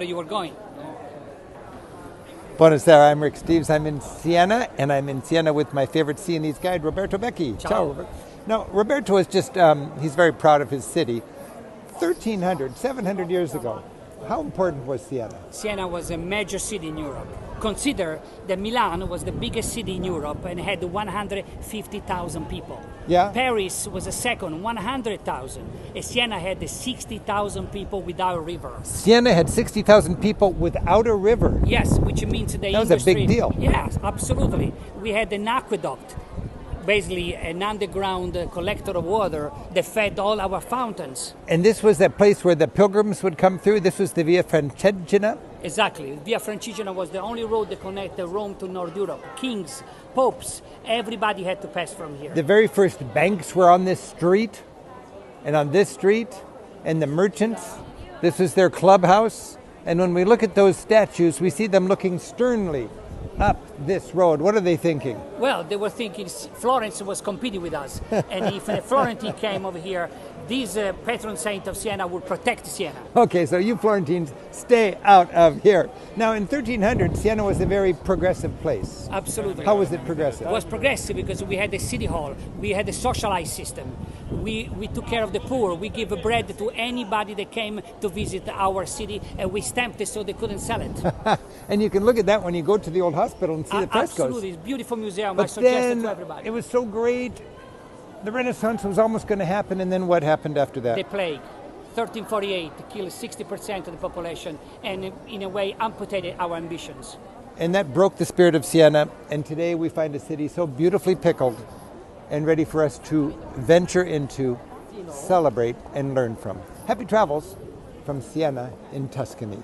where you were going. Buonasera, I'm Rick Steves. I'm in Siena, and I'm in Siena with my favorite Sienese guide, Roberto Becchi. Ciao. Roberto. Now, Roberto is just, he's very proud of his city. 1300, 700 years ago, how important was Siena? Siena was a major city in Europe. Consider that Milan was the biggest city in Europe and had 150,000 people. Yeah. Paris was a second, 100,000. And Siena had 60,000 people without a river. Siena had 60,000 people without a river. Yes, which means the That was a big deal. Yes, absolutely. We had an aqueduct, basically an underground collector of water that fed all our fountains. And this was that place where the pilgrims would come through? This was the Via Francigena? Exactly. Via Francigena was the only road that connected Rome to North Europe. Kings, popes, everybody had to pass from here. The very first banks were on this street, and on this street, and the merchants. This was their clubhouse. And when we look at those statues, we see them looking sternly up this road. What are they thinking? Well, they were thinking Florence was competing with us. And if a Florentine came over here, this patron saint of Siena would protect Siena. Okay, so you Florentines, stay out of here. Now, in 1300, Siena was a very progressive place. Absolutely. How was it progressive? It was progressive because we had a city hall. We had a socialized system. We took care of the poor. We gave bread to anybody that came to visit our city, and we stamped it so they couldn't sell it. And you can look at that when you go to the old hospital and see the frescoes. Absolutely. It's a beautiful museum. But I suggest it then to everybody. it was so great. The Renaissance was almost going to happen, and then what happened after that? The plague. 1348 killed 60% of the population and in a way amputated our ambitions. And that broke the spirit of Siena, and today we find a city so beautifully pickled and ready for us to venture into, celebrate, and learn from. Happy travels from Siena in Tuscany.